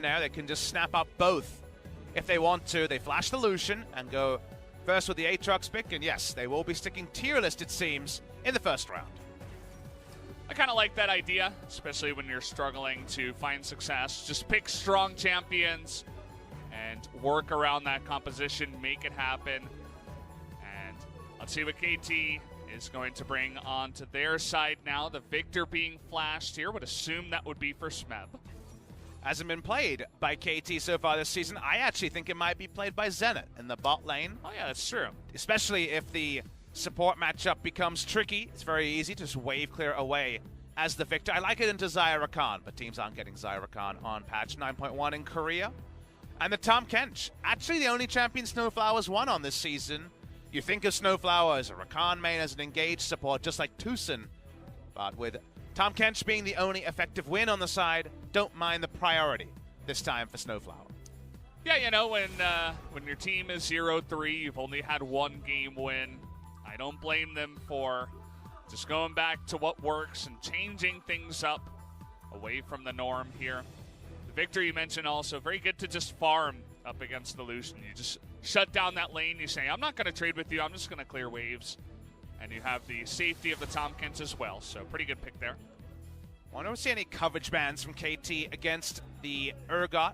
Now they can just snap up both if they want to. They flash the Lucian and go first with the Aatrox pick, and yes, they will be sticking tier list, it seems, in the first round. I kind of like that idea, especially when you're struggling to find success. Just pick strong champions and work around that composition, make it happen. And let's see what KT is going to bring onto their side now. The Victor being flashed here, would assume that would be for Smeb. Hasn't been played by KT so far this season. I actually think it might be played by Zenit in the bot lane. Oh yeah, that's true. Especially if the support matchup becomes tricky. It's very easy to just wave clear away as the Victor. I like it into Zyra Khan, but teams aren't getting Zyra Khan on patch 9.1 in Korea. And the Tahm Kench, actually the only champion Snowflower's won on this season. You think of Snowflower as a Rakan main, as an engaged support, just like Tucson. But with Tahm Kench being the only effective win on the side, don't mind the priority this time for Snowflower. Yeah, you know, when your team is 0-3, you've only had one game win. I don't blame them for just going back to what works and changing things up away from the norm here. The Victor you mentioned also, very good to just farm up against the Lucian. You just shut down that lane. You say, I'm not going to trade with you. I'm just going to clear waves. And you have the safety of the Tahm Kench as well. So pretty good pick there. I don't see any coverage bans from KT against the Urgot.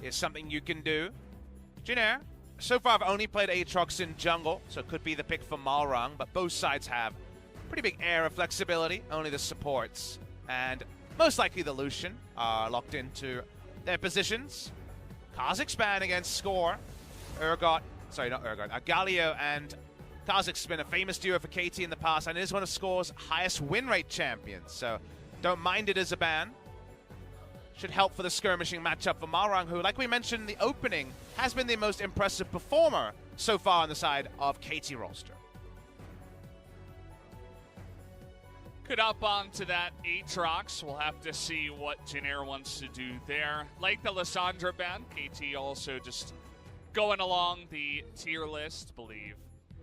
Is something you can do. Jinair, so far I've only played Aatrox in jungle, so it could be the pick for Malrang, but both sides have pretty big air of flexibility. Only the supports and most likely the Lucian are locked into their positions. Kha'Zix ban against Score. Urgot, sorry, not Urgot, Galio and Kha'Zix has been a famous duo for KT in the past, and it is one of Score's highest win rate champions, so don't mind it as a ban. Should help for the skirmishing matchup for Malrang, who, like we mentioned in the opening, has been the most impressive performer so far on the side of KT Rolster. Could up onto that Aatrox. We'll have to see what Jinair wants to do there. Like the Lissandra ban, KT also just going along the tier list. Believe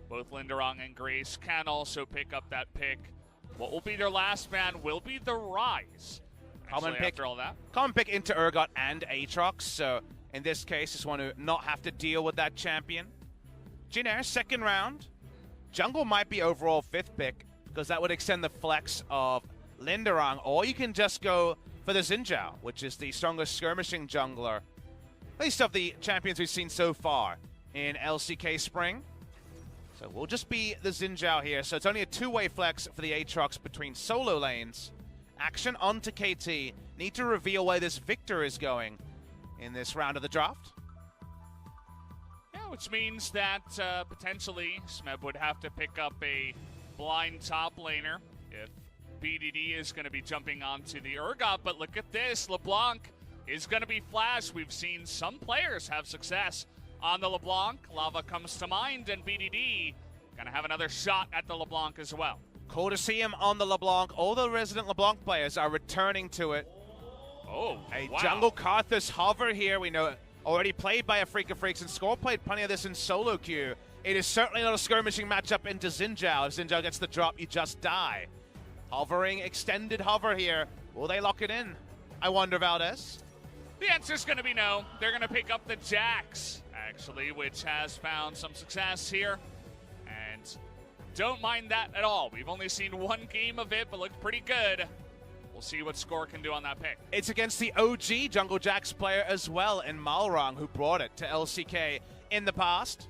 both Linderong and Grace can also pick up that pick. What will be their last ban will be the Rise. Common pick, after all that. Common pick into Urgot and Aatrox, so in this case, just want to not have to deal with that champion. Jinair, second round. Jungle might be overall fifth pick, because that would extend the flex of Linderong, or you can just go for the Xin Zhao, which is the strongest skirmishing jungler, at least of the champions we've seen so far in LCK Spring. So we'll just be the Xin Zhao here, so it's only a two-way flex for the Aatrox between solo lanes. Action onto KT. Need to reveal where this Victor is going in this round of the draft. Yeah, which means that potentially Smeb would have to pick up a blind top laner if BDD is going to be jumping onto the Urgot. But look at this. LeBlanc is going to be flashed. We've seen some players have success on the LeBlanc. Lava comes to mind, and BDD going to have another shot at the LeBlanc as well. Cool to see him on the LeBlanc. All the resident LeBlanc players are returning to it. Oh, a wow. jungle Karthus hover here. We know already played by a Freak of Freaks, and Score played plenty of this in solo queue. It is certainly not a skirmishing matchup into Xin Zhao. If Xin Zhao gets the drop, you just die. Hovering, extended hover here. Will they lock it in? I wonder, Valdez. The answer's going to be no. They're going to pick up the Jax, actually, which has found some success here. And don't mind that at all. We've only seen one game of it, but looked pretty good. We'll see what Score can do on that pick. It's against the OG Jungle Jax player as well in Malrang, who brought it to LCK in the past.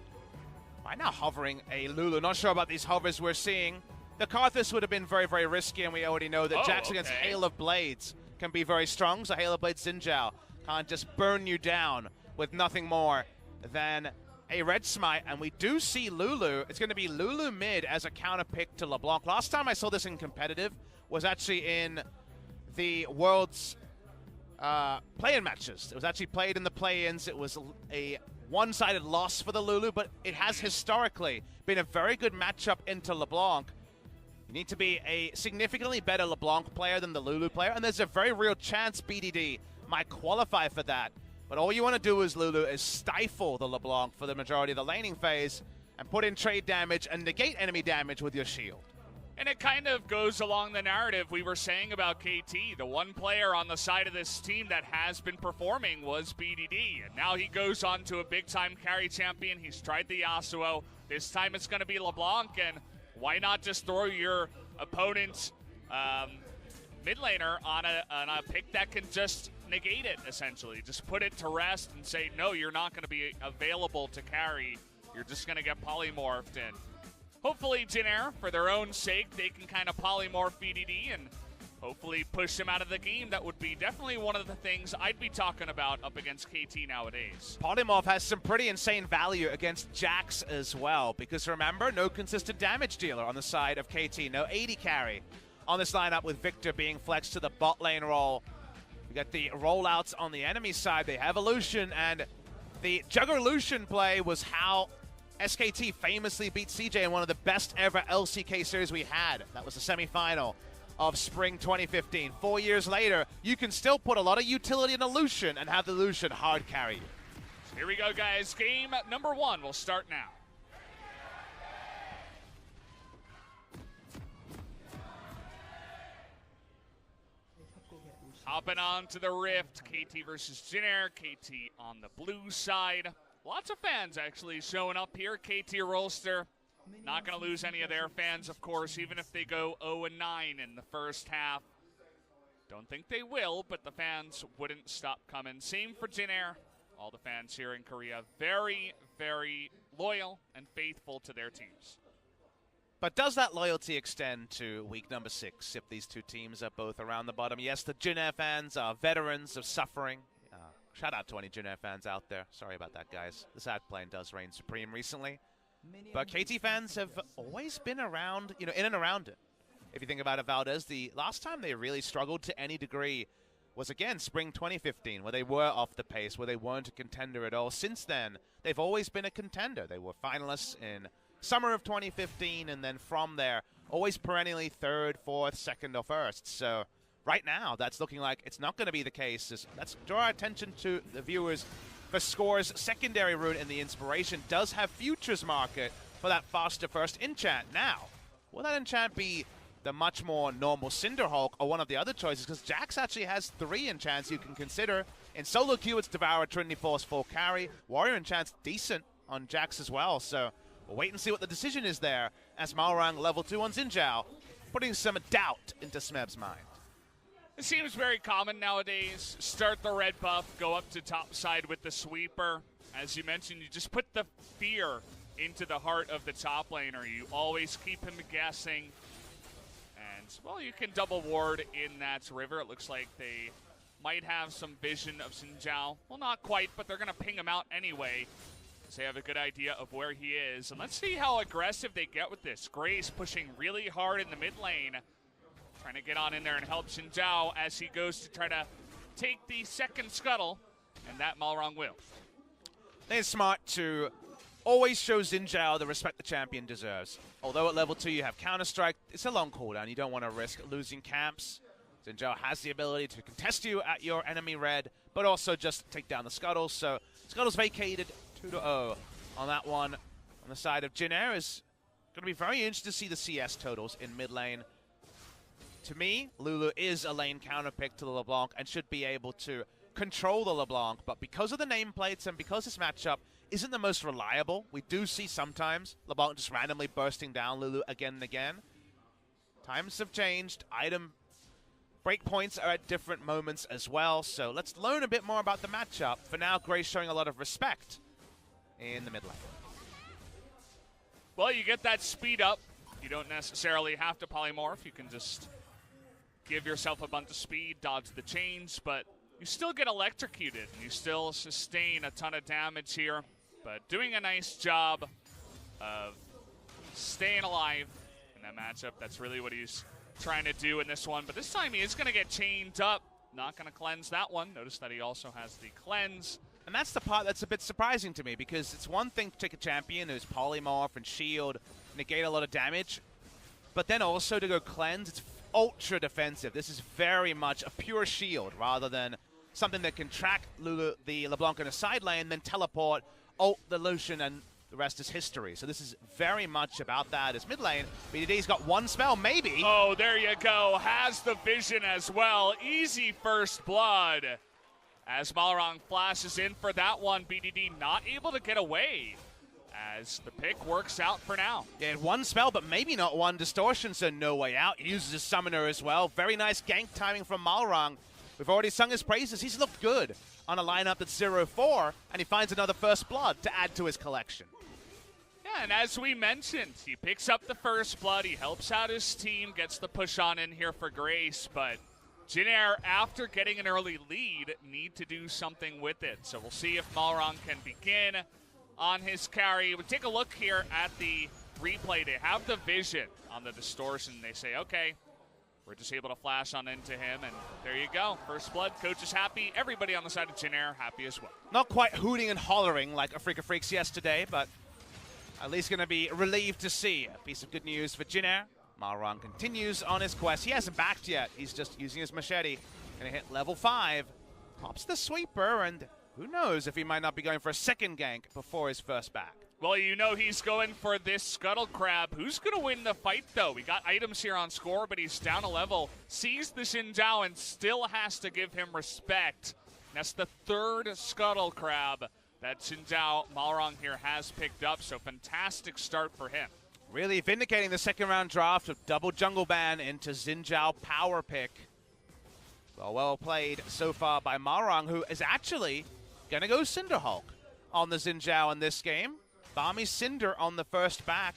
Right now hovering a Lulu. Not sure about these hovers we're seeing. The Karthus would have been very, very risky, and we already know that Jax against Hail of Blades can be very strong. So Hail of Blades Xin Zhao can't just burn you down with nothing more than a red smite. And we do see Lulu. It's going to be Lulu mid as a counter pick to LeBlanc. Last time I saw this in competitive was actually in the World's play-in matches. It was actually played in the play-ins. It was a one-sided loss for the Lulu, but it has historically been a very good matchup into LeBlanc. You need to be a significantly better LeBlanc player than the Lulu player, and there's a very real chance BDD might qualify for that. But all you want to do as Lulu is stifle the LeBlanc for the majority of the laning phase and put in trade damage and negate enemy damage with your shield. And it kind of goes along the narrative we were saying about KT. The one player on the side of this team that has been performing was BDD. And now he goes on to a big-time carry champion. He's tried the Yasuo. This time it's going to be LeBlanc. And why not just throw your opponent's mid laner on a pick that can just negate it, essentially. Just put it to rest and say, no, you're not going to be available to carry. You're just going to get polymorphed in. Hopefully, Jin Air, for their own sake, they can kind of polymorph BDD and hopefully push him out of the game. That would be definitely one of the things I'd be talking about up against KT nowadays. Polymorph has some pretty insane value against Jax as well, because remember, no consistent damage dealer on the side of KT, no 80 carry on this lineup with Victor being flexed to the bot lane role. We got the rollouts on the enemy side. They have Illusion, and the Jugger Lucian play was how SKT famously beat CJ in one of the best ever LCK series we had. That was the semifinal of spring 2015. 4 years later, you can still put a lot of utility in a Lucian and have the Lucian hard carry you. So here we go, guys. Game number 1 will start now. Hopping on to the Rift, KT versus Jin Air, KT on the blue side. Lots of fans actually showing up here. KT Rolster, not going to lose any of their fans, of course, even if they go 0-9 in the first half. Don't think they will, but the fans wouldn't stop coming. Same for Jin Air. All the fans here in Korea, very, very loyal and faithful to their teams. But does that loyalty extend to week number 6 if these two teams are both around the bottom? Yes, the Jin Air fans are veterans of suffering. Shout out to any Jin Air fans out there. Sorry about that, guys. The sad plane does reign supreme recently. But KT fans have always been around, in and around it. If you think about it, Valdez, the last time they really struggled to any degree was, again, spring 2015, where they were off the pace, where they weren't a contender at all. Since then, they've always been a contender. They were finalists in summer of 2015, and then from there, always perennially 3rd, 4th, 2nd, or 1st. So right now, that's looking like it's not going to be the case. Let's draw our attention to the viewers for Score's secondary rune, and the Inspiration does have Futures Market for that faster first enchant. Now, will that enchant be the much more normal Cinderhulk or one of the other choices? Because Jax actually has 3 enchants you can consider. In solo queue, it's Devour, Trinity Force, full carry. Warrior enchant's decent on Jax as well, so we'll wait and see what the decision is there as Malrang level 2 on Xin Zhao, putting some doubt into Smeb's mind. It seems very common nowadays. Start the red buff, go up to top side with the sweeper. As you mentioned, you just put the fear into the heart of the top laner. You always keep him guessing. And, well, you can double ward in that river. It looks like they might have some vision of Xin Zhao. Well, not quite, but they're going to ping him out anyway, because they have a good idea of where he is. And let's see how aggressive they get with this. Grace pushing really hard in the mid lane, trying to get on in there and help Xin Zhao as he goes to try to take the second scuttle, and that Malrang will. I think it's smart to always show Xin Zhao the respect the champion deserves. Although at level 2 you have Counter-Strike, it's a long cooldown. You don't want to risk losing camps. Xin Zhao has the ability to contest you at your enemy red, but also just take down the Scuttle. So Scuttle's vacated 2-0 on that one. On the side of Jin Air is going to be very interesting to see the CS totals in mid lane. To me, Lulu is a lane counter pick to the LeBlanc and should be able to control the LeBlanc, but because of the nameplates and because this matchup isn't the most reliable, we do see sometimes LeBlanc just randomly bursting down Lulu again and again. Times have changed. Item breakpoints are at different moments as well, so let's learn a bit more about the matchup. For now, Grace showing a lot of respect in the mid lane. Well, you get that speed up. You don't necessarily have to polymorph. You can just give yourself a bunch of speed, dodge the chains, but you still get electrocuted. You still sustain a ton of damage here, but doing a nice job of staying alive in that matchup. That's really what he's trying to do in this one, but this time he is going to get chained up. Not going to cleanse that one. Notice that he also has the cleanse. And that's the part that's a bit surprising to me, because it's one thing to take a champion who's polymorph and shield, negate a lot of damage, but then also to go cleanse, it's ultra defensive. This is very much a pure shield rather than something that can track Lulu, the LeBlanc in a side lane, then teleport, ult the Lucian, and the rest is history. So this is very much about that. As mid lane, BDD's got one spell, maybe. Oh, there you go. Has the vision as well. Easy first blood. As Malrang flashes in for that one, BDD not able to get away as the pick works out for now. Yeah, one spell, but maybe not one distortion, so no way out. He uses his summoner as well. Very nice gank timing from Malrang. We've already sung his praises. He's looked good on a lineup that's 0-4, and he finds another first blood to add to his collection. Yeah, and as we mentioned, he picks up the first blood. He helps out his team, gets the push on in here for Grace, but Jin Air, after getting an early lead, need to do something with it. So we'll see if Malrang can begin on his carry. We'll take a look here at the replay. They have the vision on the distortion. They say, okay, we're just able to flash on into him, and there you go. First blood, coach is happy. Everybody on the side of Jin Air happy as well. Not quite hooting and hollering like a Freak of Freaks yesterday, but at least going to be relieved to see. A piece of good news for Jin Air. Malrang continues on his quest. He hasn't backed yet. He's just using his machete. Going to hit level 5. Pops the sweeper, and who knows if he might not be going for a second gank before his first back. Well, you know he's going for this Scuttle Crab. Who's going to win the fight, though? We got items here on score, but he's down a level. Sees the Xin Zhao and still has to give him respect. That's the third Scuttle Crab that Xin Zhao Malrang here has picked up, so fantastic start for him. Really vindicating the second round draft of double jungle ban into Xin Zhao power pick. Well played so far by Malrang, who is actually going to go Cinderhulk on the Xin Zhao in this game. Balmy Cinder on the first back.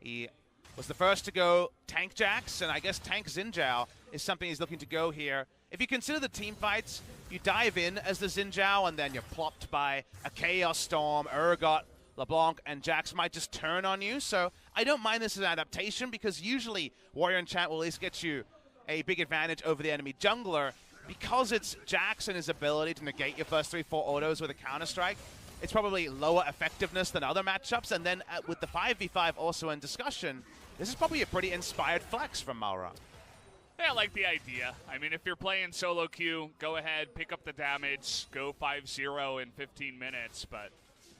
He was the first to go Tank Jax, and I guess Tank Xin Zhao is something he's looking to go here. If you consider the team fights, you dive in as the Xin Zhao, and then you're plopped by a Chaos Storm, Urgot, LeBlanc, and Jax might just turn on you. So I don't mind this as an adaptation, because usually Warrior Enchant will at least get you a big advantage over the enemy jungler. Because it's Jax and his ability to negate your first 3-4 autos with a Counter-Strike, it's probably lower effectiveness than other matchups. And then with the 5v5 also in discussion, this is probably a pretty inspired flex from Malrang. Yeah, I like the idea. I mean, if you're playing solo queue, go ahead, pick up the damage, go 5-0 in 15 minutes. But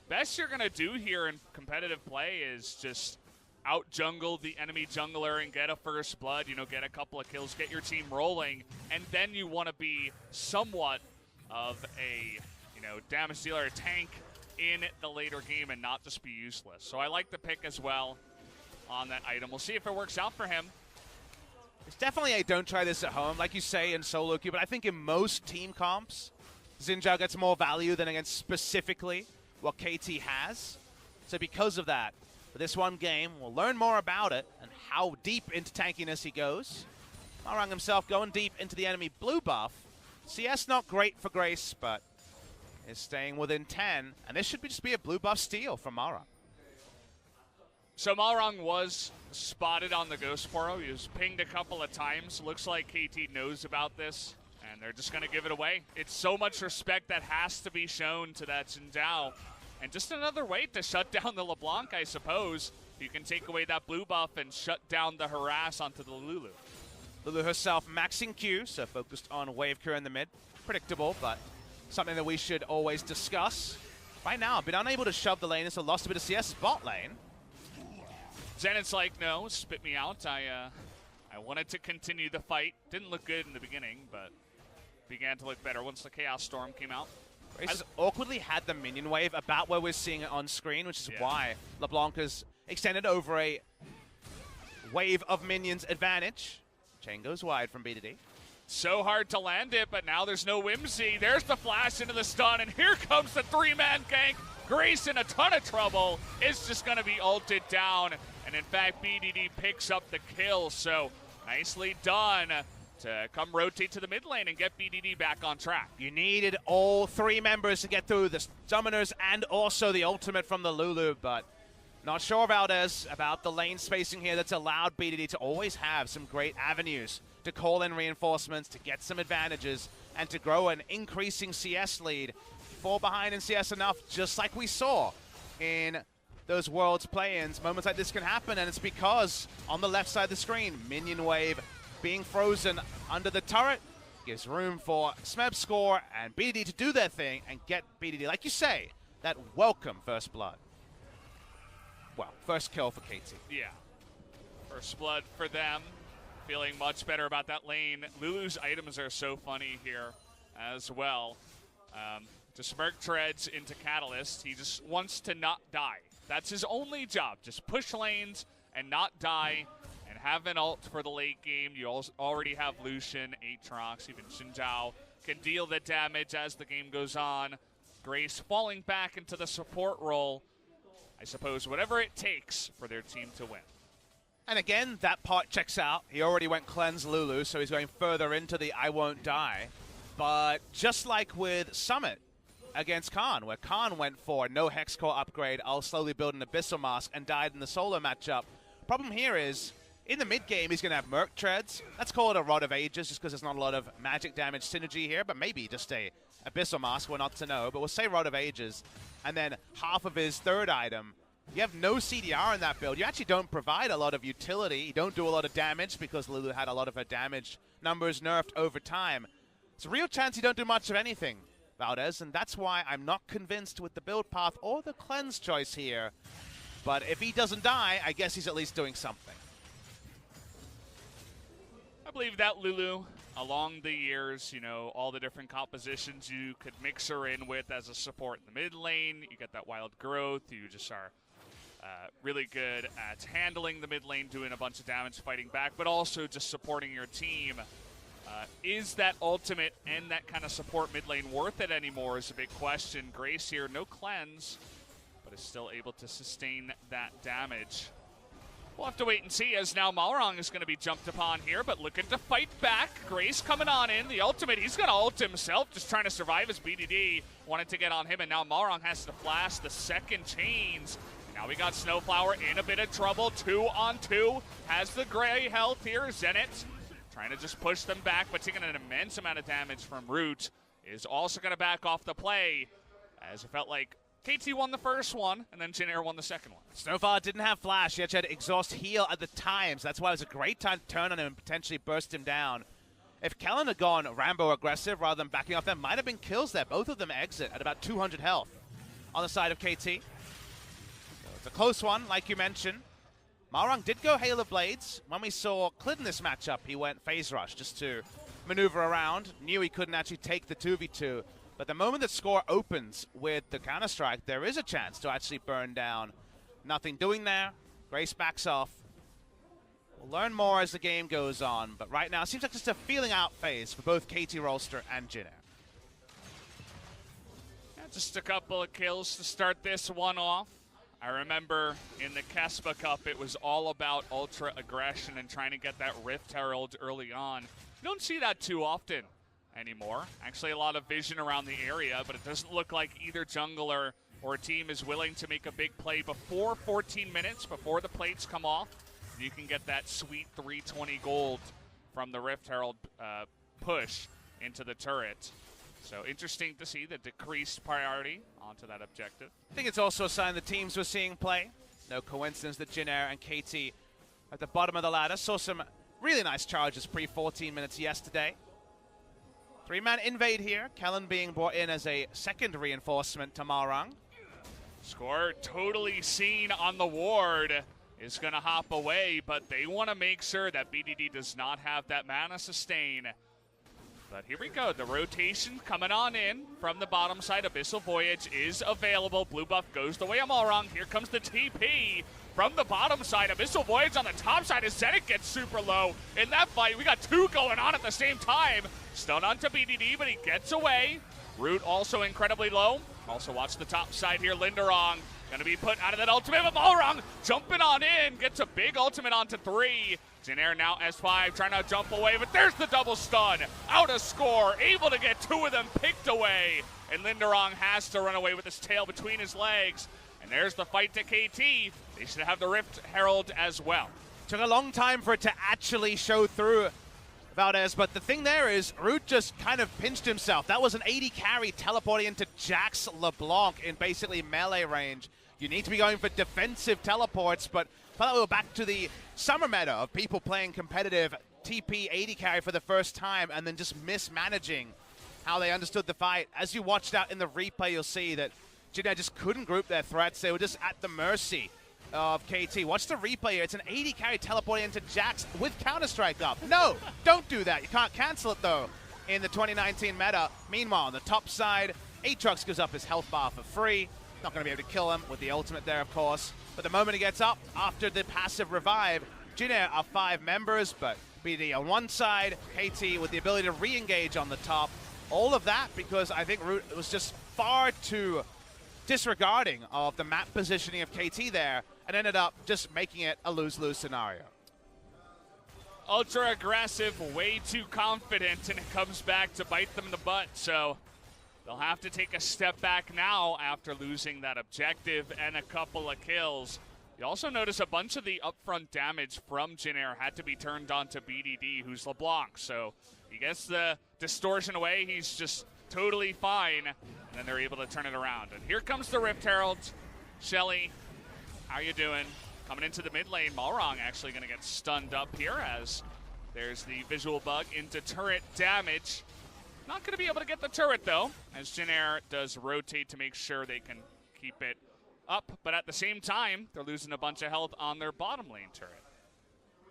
best you're going to do here in competitive play is just out-jungle the enemy jungler and get a first blood, you know, get a couple of kills, get your team rolling, and then you want to be somewhat of a, you know, damage dealer or tank in the later game and not just be useless. So I like the pick as well on that item. We'll see if it works out for him. It's definitely a don't try this at home, like you say in solo queue, but I think in most team comps, Xin Zhao gets more value than against specifically what KT has. So because of that, for this one game, we'll learn more about it and how deep into tankiness he goes. Malrang himself going deep into the enemy blue buff. CS not great for Grace, but is staying within 10, and this should just be a blue buff steal from Malrang. So Malrang was spotted on the Ghost Portal. He was pinged a couple of times. Looks like KT knows about this, and they're just going to give it away. It's so much respect that has to be shown to that Xin Zhao. And just another way to shut down the LeBlanc, I suppose. You can take away that blue buff and shut down the harass onto the Lulu. Lulu herself maxing Q, so focused on wave Q in the mid. Predictable, but something that we should always discuss. Right now, been unable to shove the lane, so lost a bit of CS bot lane. Zenit's like, no, spit me out. I wanted to continue the fight. Didn't look good in the beginning, but began to look better once the Chaos Storm came out. Grace has awkwardly had the minion wave about where we're seeing it on screen, which is why LeBlanc has extended over a wave of minions advantage. Chain goes wide from BDD. So hard to land it, but now there's no whimsy. There's the flash into the stun, and here comes the 3-man gank. Grace in a ton of trouble. It's just going to be ulted down. And in fact, BDD picks up the kill. So nicely done to come rotate to the mid lane and get BDD back on track. You needed all 3 members to get through the summoners and also the ultimate from the Lulu, but not sure, Valdez, about the lane spacing here that's allowed BDD to always have some great avenues to call in reinforcements, to get some advantages, and to grow an increasing CS lead. Fall behind in CS enough, just like we saw in those Worlds play-ins. Moments like this can happen, and it's because on the left side of the screen, minion wave being frozen under the turret gives room for Smeb Score and BDD to do their thing and get BDD, like you say, that welcome first blood. well, first kill for KT. Yeah. First blood for them. Feeling much better about that lane. Lulu's items are so funny here as well. To smirk treads into Catalyst, he just wants to not die. That's his only job. Just push lanes and not die and have an ult for the late game. You already have Lucian, Aatrox, even Xin Zhao can deal the damage as the game goes on. Grace falling back into the support role. I suppose whatever it takes for their team to win. And again, that part checks out. He already went cleanse Lulu, so he's going further into the I won't die. But just like with Summit against Khan, where Khan went for no Hex Core upgrade, I'll slowly build an Abyssal Mask, and died in the solo matchup. Problem here is, in the mid game, he's going to have Merc Treads. Let's call it a Rod of Ages, just because there's not a lot of magic damage synergy here, but maybe just a Abyssal Mask, we're not to know. But we'll say Rod of Ages, and then half of his third item. You have no CDR in that build. You actually don't provide a lot of utility. You don't do a lot of damage because Lulu had a lot of her damage numbers nerfed over time. It's a real chance you don't do much of anything, Valdez, and that's why I'm not convinced with the build path or the cleanse choice here. But if he doesn't die, I guess he's at least doing something. I believe that Lulu, along the years, you know, all the different compositions you could mix her in with as a support in the mid lane. You get that wild growth. You just are really good at handling the mid lane, doing a bunch of damage, fighting back, but also just supporting your team. Is that ultimate and that kind of support mid lane worth it anymore is a big question. Grace here, no cleanse, but is still able to sustain that damage. We'll have to wait and see, as now Malrong is going to be jumped upon here, but looking to fight back. Grace coming on in. The ultimate, he's going to ult himself, just trying to survive as BDD wanted to get on him, and now Malrong has to flash the second chains. Now we got Snowflower in a bit of trouble. 2-on-2, has the gray health here. Zenit trying to just push them back, but taking an immense amount of damage from Root. Is also going to back off the play, as it felt like KT won the first one, and then Jin Air won the second one. Snowflower didn't have flash. He actually had exhaust heal at the time, so that's why it was a great time to turn on him and potentially burst him down. If Kellen had gone Rambo aggressive rather than backing off, there might have been kills there. Both of them exit at about 200 health on the side of KT. So it's a close one, like you mentioned. Malrong did go Hail of Blades. When we saw Clid in this matchup, he went Phase Rush just to maneuver around. Knew he couldn't actually take the 2v2. But the moment the score opens with the Counter-Strike, there is a chance to actually burn down. Nothing doing there. Grace backs off. We'll learn more as the game goes on. But right now, it seems like just a feeling out phase for both KT Rolster and Jin Air. Yeah, just a couple of kills to start this one off. I remember in the Kespa Cup, it was all about ultra aggression and trying to get that Rift Herald early on. You don't see that too often anymore. Actually, a lot of vision around the area, but it doesn't look like either jungler or team is willing to make a big play before 14 minutes, before the plates come off. You can get that sweet 320 gold from the Rift Herald push into the turret. So interesting to see the decreased priority onto that objective. I think it's also a sign the teams we're seeing play. No coincidence that Jin Air and KT at the bottom of the ladder. Saw some really nice charges pre-14 minutes yesterday. 3-man invade here. Kellen being brought in as a second reinforcement to Malrong. Score totally seen on the ward. Is going to hop away, but they want to make sure that BDD does not have that mana sustain. But here we go. The rotation coming on in from the bottom side. Abyssal Voyage is available. Blue buff goes the way of Malrong. Here comes the TP from the bottom side. Abyssal Voyage on the top side as Zenit gets super low in that fight. We got two going on at the same time. Stun onto BDD, but he gets away. Root also incredibly low. Also watch the top side here. Linderong going to be put out of that ultimate, but Malrong jumping on in. Gets a big ultimate onto 3. Jin Air now S5 trying to jump away, but there's the double stun. Out of score, able to get two of them picked away. And Linderong has to run away with his tail between his legs. And there's the fight to KT. They should have the Rift Herald as well. Took a long time for it to actually show through, Valdez, but the thing there is Root just kind of pinched himself. That was an 80 carry teleporting into Jax LeBlanc in basically melee range. You need to be going for defensive teleports, but I thought we were back to the summer meta of people playing competitive TP 80 carry for the first time and then just mismanaging how they understood the fight. As you watched out in the replay, you'll see that Jin Air just couldn't group their threats. They were just at the mercy of KT. Watch the replay here. It's an 80 carry teleporting into Jax with Counter-Strike up. No, don't do that. You can't cancel it, though, in the 2019 meta. Meanwhile, on the top side, Aatrox gives up his health bar for free. Not going to be able to kill him with the ultimate there, of course. But the moment he gets up, after the passive revive, Jin Air are 5 members, but BD on one side, KT with the ability to re-engage on the top. All of that because I think Root was just far too disregarding of the map positioning of KT there and ended up just making it a lose-lose scenario. Ultra aggressive, way too confident, and it comes back to bite them in the butt. So they'll have to take a step back now after losing that objective and a couple of kills. You also notice a bunch of the upfront damage from Jin Air had to be turned on to BDD, who's LeBlanc. So he gets the distortion away. He's just totally fine. And then they're able to turn it around. And here comes the Rift Herald. Shelly, how you doing? Coming into the mid lane. Malrong actually going to get stunned up here as there's the visual bug into turret damage. Not going to be able to get the turret, though, as Jin Air does rotate to make sure they can keep it up. But at the same time, they're losing a bunch of health on their bottom lane turret.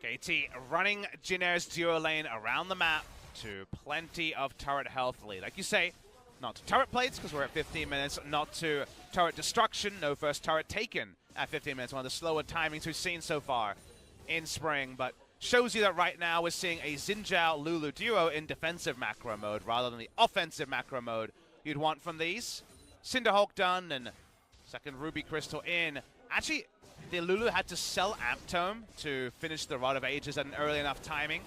KT running Jin Air's duo lane around the map to plenty of turret health lead. Like you say, not to turret plates because we're at 15 minutes, not to turret destruction, no first turret taken at 15 minutes. One of the slower timings we've seen so far in spring, but shows you that right now we're seeing a Xin Zhao Lulu duo in defensive macro mode rather than the offensive macro mode you'd want from these. Cinderhulk done and second Ruby Crystal in. Actually, the Lulu had to sell Amptome to finish the Rod of Ages at an early enough timing.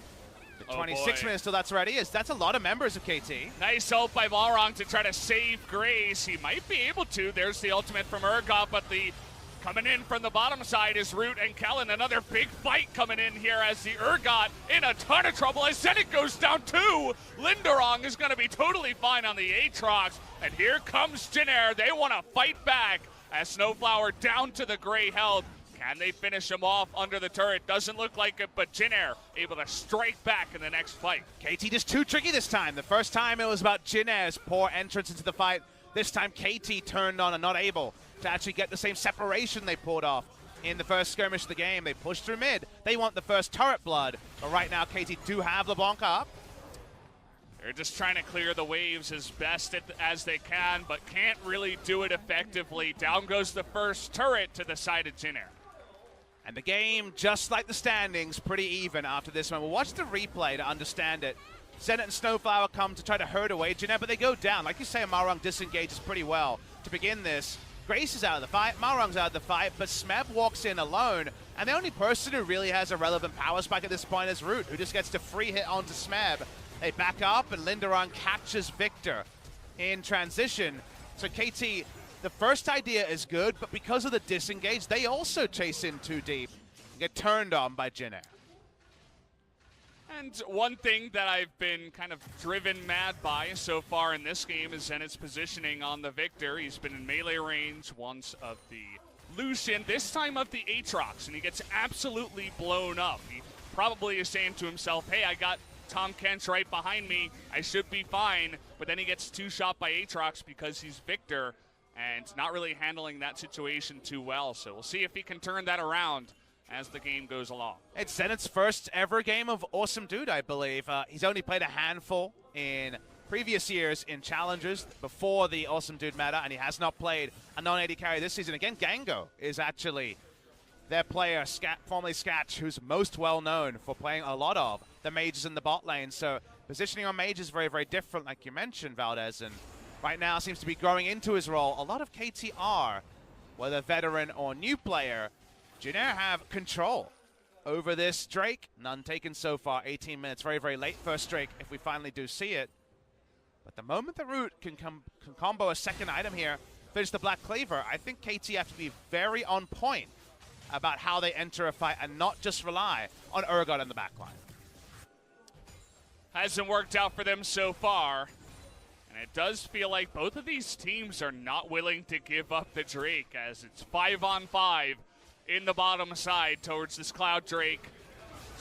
The 26 minutes till that's ready. That's a lot of members of KT. Nice help by Malrong to try to save Grace. He might be able to. There's the ultimate from Urgot, but the coming in from the bottom side is Root and Kellen. Another big fight coming in here as the Urgot in a ton of trouble as Zenit goes down 2. Linderong is going to be totally fine on the Aatrox. And here comes Jin Air. They want to fight back as Snowflower down to the gray health. Can they finish him off under the turret? Doesn't look like it, but Jin Air able to strike back in the next fight. KT just too tricky this time. The first time it was about Jin Air's poor entrance into the fight. This time KT turned on and not able to actually get the same separation they pulled off in the first skirmish of the game. They pushed through mid. They want the first turret blood, but right now KT do have LeBlanc up. They're just trying to clear the waves as best as they can, but can't really do it effectively. Down goes the first turret to the side of Jin Air. And the game, just like the standings, pretty even after this one. We'll watch the replay to understand it. Zenit and Snowflower come to try to herd away Jin Air, but they go down. Like you say, Malrong disengages pretty well to begin this. Grace is out of the fight, Malrong's out of the fight, but Smeb walks in alone, and the only person who really has a relevant power spike at this point is Root, who just gets to free hit onto Smeb. They back up, and Linderong catches Victor in transition. So KT, the first idea is good, but because of the disengage, they also chase in too deep and get turned on by Jin Air. And one thing that I've been kind of driven mad by so far in this game is Zenit's positioning on the Victor. He's been in melee range once of the Lucian, this time of the Aatrox, and he gets absolutely blown up. He probably is saying to himself, hey, I got Tom Kench right behind me, I should be fine, but then he gets two-shot by Aatrox because he's Victor and not really handling that situation too well. So we'll see if he can turn that around as the game goes along. It's Zenit's first ever game of Awesome Dude, I believe. He's only played a handful in previous years in Challengers before the Awesome Dude meta, and he has not played a non-AD carry this season. Again, Gango is actually their player, formerly Sketch, who's most well-known for playing a lot of the mages in the bot lane. So positioning on mage is very, very different, like you mentioned, Valdez, and right now seems to be growing into his role. A lot of KTR, whether veteran or new player, Jin Air have control over this Drake. None taken so far. 18 minutes, very, very late first Drake if we finally do see it. But the moment the Root can combo a second item here, finish the Black Cleaver, I think KT have to be very on point about how they enter a fight and not just rely on Urgot in the backline. Hasn't worked out for them so far. And it does feel like both of these teams are not willing to give up the Drake as it's 5-on-5 in the bottom side towards this Cloud Drake.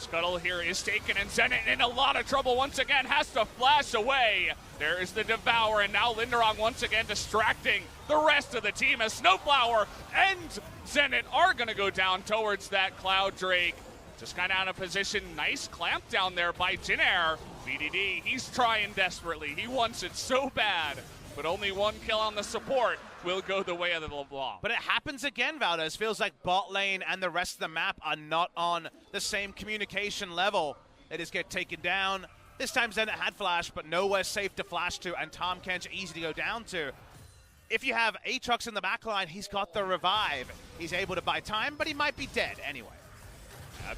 Scuttle here is taken, and Zenit in a lot of trouble once again, has to flash away. There is the Devour, and now Linderong once again distracting the rest of the team as Snowflower and Zenit are going to go down towards that Cloud Drake. Just kind of out of position. Nice clamp down there by Jinair. BDD, he's trying desperately. He wants it so bad, but only one kill on the support will go the way of the LeBlanc. But it happens again, Valdez. Feels like bot lane and the rest of the map are not on the same communication level. They just get taken down. This time Zenit had flash, but nowhere safe to flash to, and Tom Kench easy to go down to. If you have Aatrox in the backline, he's got the revive. He's able to buy time, but he might be dead anyway.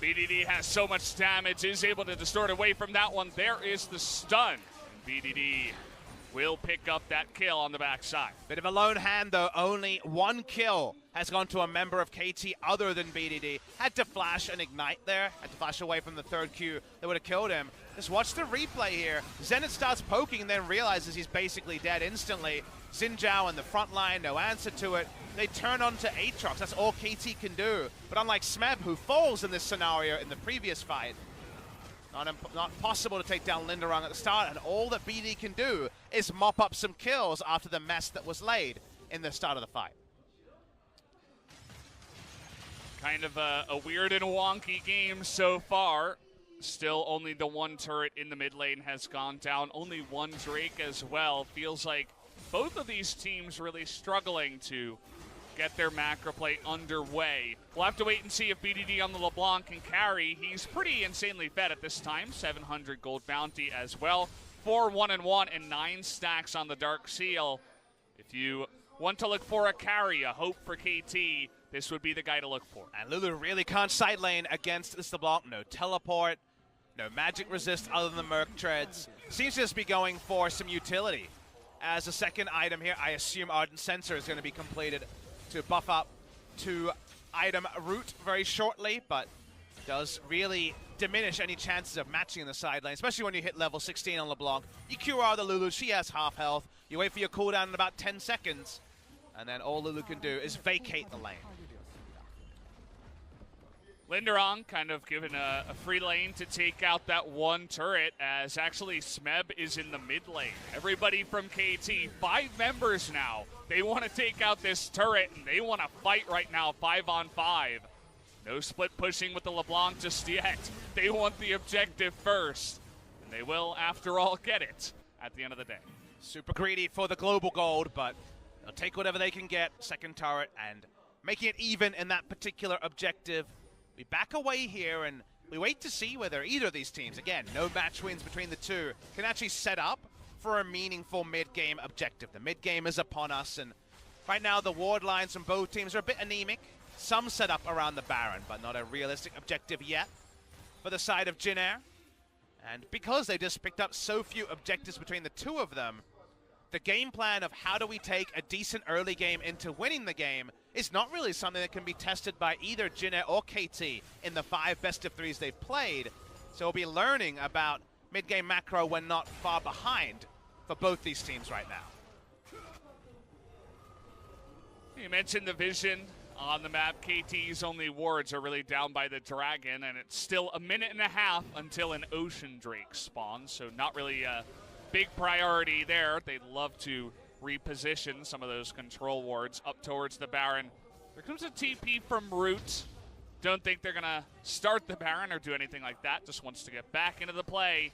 BDD has so much damage, is able to distort away from that one. There is the stun. BDD will pick up that kill on the backside. Bit of a lone hand, though. Only one kill has gone to a member of KT other than BDD. Had to flash and ignite there. Had to flash away from the third Q that would have killed him. Just watch the replay here. Zenit starts poking and then realizes he's basically dead instantly. Xin Zhao in the front line, no answer to it. They turn on to Aatrox. That's all KT can do. But unlike Smeb, who falls in this scenario in the previous fight, not possible to take down Linderong at the start, and all that BD can do is mop up some kills after the mess that was laid in the start of the fight. Kind of a weird and wonky game so far. Still only the one turret in the mid lane has gone down. Only one Drake as well. Feels like both of these teams really struggling to get their macro play underway. We'll have to wait and see if BDD on the LeBlanc can carry. He's pretty insanely fed at this time. 700 gold bounty as well. 4-1-1 and 9 stacks on the Dark Seal. If you want to look for a carry, a hope for KT, this would be the guy to look for. And Lulu really can't side lane against this LeBlanc. No teleport, no magic resist other than the Merc Treads. Seems to just be going for some utility. As a second item here, I assume Ardent Sensor is going to be completed to buff up to item root very shortly, but does really diminish any chances of matching in the side lane, especially when you hit level 16 on LeBlanc. You QR the Lulu, she has half health. You wait for your cooldown in about 10 seconds, and then all Lulu can do is vacate the lane. Linderong kind of given a free lane to take out that one turret, as actually Smeb is in the mid lane. Everybody from KT, 5 members now. They want to take out this turret, and they want to fight right now, 5-on-5. No split pushing with the LeBlanc just yet. They want the objective first, and they will, after all, get it at the end of the day. Super greedy for the global gold, but they'll take whatever they can get. Second turret, and making it even in that particular objective. We back away here, and we wait to see whether either of these teams, again, no match wins between the two, can actually set up for a meaningful mid-game objective. The mid-game is upon us, and right now the ward lines from both teams are a bit anemic. Some set up around the Baron, but not a realistic objective yet for the side of Jinair. And because they just picked up so few objectives between the two of them, the game plan of how do we take a decent early game into winning the game is not really something that can be tested by either Jinair or KT in the 5 best-of-3s they've played. So we'll be learning about mid-game macro when not far behind for both these teams right now. You mentioned the vision on the map. KT's only wards are really down by the dragon, and it's still a minute and a half until an Ocean Drake spawns, so not really a big priority there. They'd love to reposition some of those control wards up towards the Baron. There comes a TP from Root. Don't think they're going to start the Baron or do anything like that. Just wants to get back into the play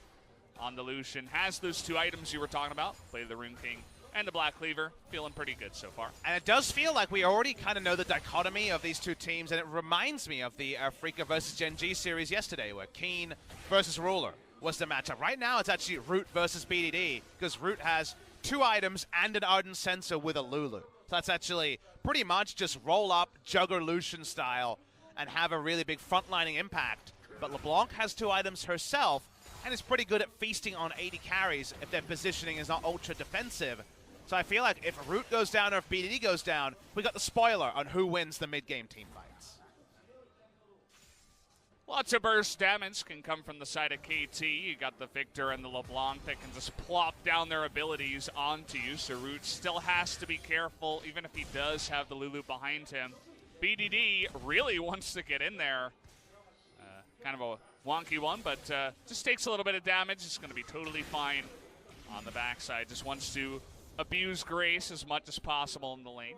on the Lucian. Has those 2 items you were talking about. Play the Rune King and the Black Cleaver. Feeling pretty good so far. And it does feel like we already kind of know the dichotomy of these two teams, and it reminds me of the Afrika versus Gen G series yesterday, where Keen versus Ruler was the matchup. Right now, it's actually Root versus BDD, because Root has 2 items and an Ardent Sensor with a Lulu. So that's actually pretty much just roll up, Jugger Lucian style, and have a really big frontlining impact. But LeBlanc has 2 items herself, and is pretty good at feasting on 80 carries if their positioning is not ultra defensive. So I feel like if Root goes down or if BDD goes down, we got the spoiler on who wins the mid-game team fights. Lots of burst damage can come from the side of KT. You got the Victor and the LeBlanc that can just plop down their abilities onto you. So Root still has to be careful, even if he does have the Lulu behind him. BDD really wants to get in there. Kind of a wonky one, but just takes a little bit of damage. It's going to be totally fine on the backside. Just wants to abuse Grace as much as possible in the lane.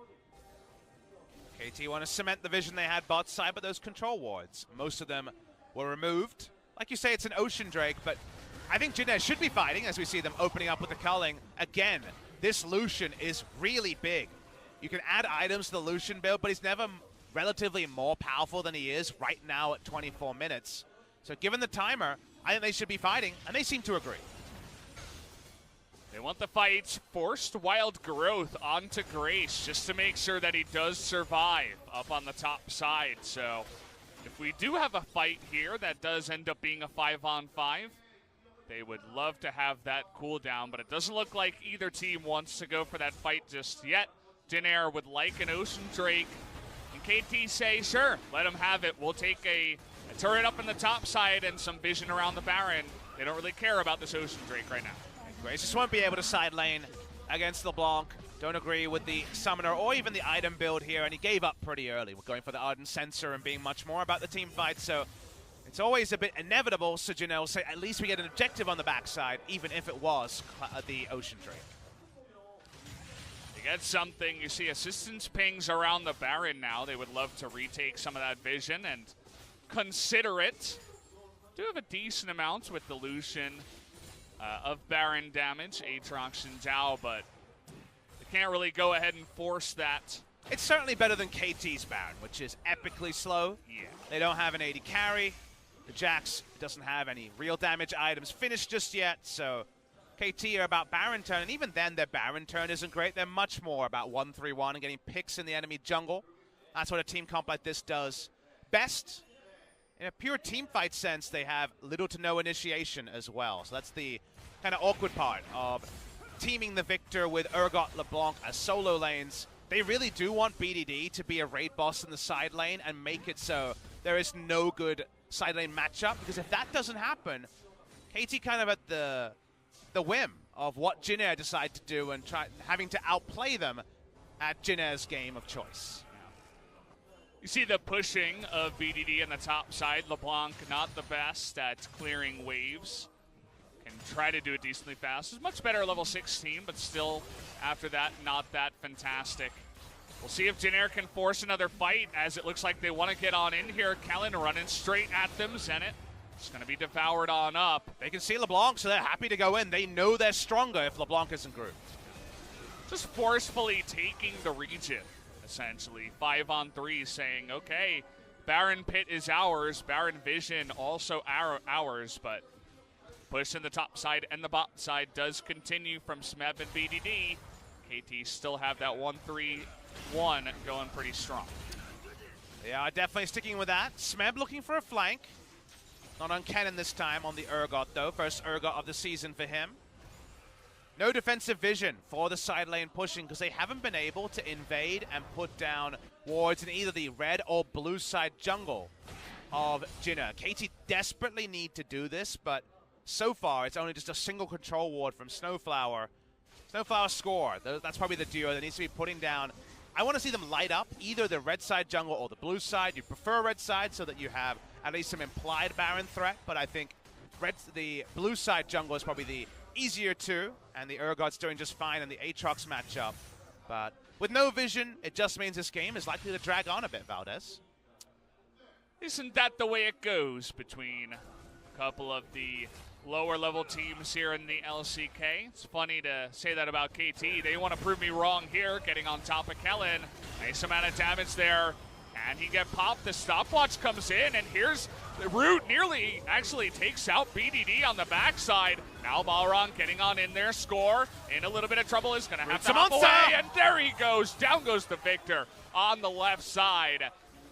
KT want to cement the vision they had bot side, but those control wards, most of them were removed. Like you say, it's an Ocean Drake, but I think Jin should be fighting as we see them opening up with the culling. Again, this Lucian is really big. You can add items to the Lucian build, but he's never relatively more powerful than he is right now at 24 minutes. So given the timer, I think they should be fighting, and they seem to agree. They want the fight, forced wild growth onto Grace just to make sure that he does survive up on the top side. So if we do have a fight here that does end up being a 5-on-5, they would love to have that cooldown, but it doesn't look like either team wants to go for that fight just yet. Jin would like an Ocean Drake, and KT say, sure, let him have it. We'll take a turret up in the top side and some vision around the Baron. They don't really care about this Ocean Drake right now. Grace just won't be able to side lane against LeBlanc. Don't agree with the summoner or even the item build here, and he gave up pretty early. We're going for the Ardent Sensor and being much more about the team fight, so it's always a bit inevitable, so Janelle say at least we get an objective on the backside, even if it was the Ocean Drake. You get something, you see assistance pings around the Baron now. They would love to retake some of that vision and consider it. Do have a decent amount with the Lucian of Baron damage, Aatrox and Zhao, but they can't really go ahead and force that. It's certainly better than KT's Baron, which is epically slow. Yeah. They don't have an 80 carry. The Jax doesn't have any real damage items finished just yet, so KT are about Baron turn, and even then their Baron turn isn't great. They're much more about 1-3-1 and getting picks in the enemy jungle. That's what a team comp like this does best. In a pure team fight sense, they have little to no initiation as well. So that's the kind of awkward part of teaming the Victor with Urgot, LeBlanc as solo lanes. They really do want BDD to be a raid boss in the side lane and make it so there is no good side lane matchup, because if that doesn't happen, KT kind of at the whim of what Jin decide to do and having to outplay them at Jin's game of choice. You see the pushing of BDD on the top side. LeBlanc not the best at clearing waves. Can try to do it decently fast. It's much better at level 16, but still, after that, not that fantastic. We'll see if Jin can force another fight, as it looks like they want to get on in here. Kellen running straight at them. Zenit is going to be devoured on up. They can see LeBlanc, so they're happy to go in. They know they're stronger if LeBlanc isn't grouped. Just forcefully taking the region, essentially. 5-on-3 saying, okay, Baron Pit is ours. Baron Vision also ours, but pushing the top side and the bot side does continue from Smeb and BDD. KT still have that 1-3-1 going pretty strong. Yeah, definitely sticking with that. Smeb looking for a flank. Not on Cannon this time on the Urgot, though. First Urgot of the season for him. No defensive vision for the side lane pushing, because they haven't been able to invade and put down wards in either the red or blue side jungle of Jinna. KT desperately need to do this, but so far it's only just a single control ward from Snowflower. Snowflower score. That's probably the duo that needs to be putting down. I want to see them light up either the red side jungle or the blue side. You prefer red side so that you have at least some implied Baron threat, but I think the blue side jungle is probably the easier two, and the Urgot's doing just fine in the Aatrox matchup. But with no vision, it just means this game is likely to drag on a bit, Valdez. Isn't that the way it goes between a couple of the lower level teams here in the LCK? It's funny to say that about KT. They want to prove me wrong here, getting on top of Kellen. Nice amount of damage there. And he get popped. The stopwatch comes in, and here's the Root nearly actually takes out BDD on the backside. Now Balrog getting on in there. Score in a little bit of trouble. Is going to have to hop away, and there he goes. Down goes the Victor on the left side,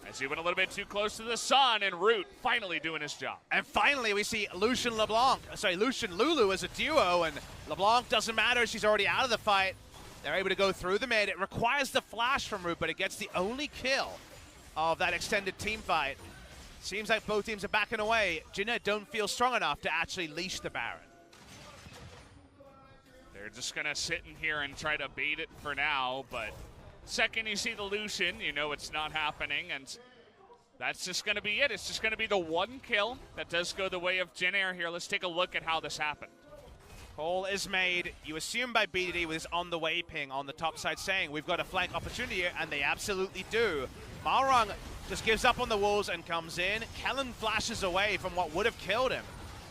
as he went a little bit too close to the sun, and Root finally doing his job. And finally we see Lucian Lulu as a duo, and LeBlanc doesn't matter. She's already out of the fight. They're able to go through the mid. It requires the flash from Root, but it gets the only kill of that extended team fight. Seems like both teams are backing away. Jinna don't feel strong enough to actually leash the Baron. They're just going to sit in here and try to bait it for now, but second you see the Lucian, you know it's not happening, and that's just going to be it. It's just going to be the one kill that does go the way of Jin Air here. Let's take a look at how this happened. Call is made. You assume by BDD with his on-the-way ping on the top side saying, we've got a flank opportunity here, and they absolutely do. Malrang just gives up on the walls and comes in. Kellen flashes away from what would have killed him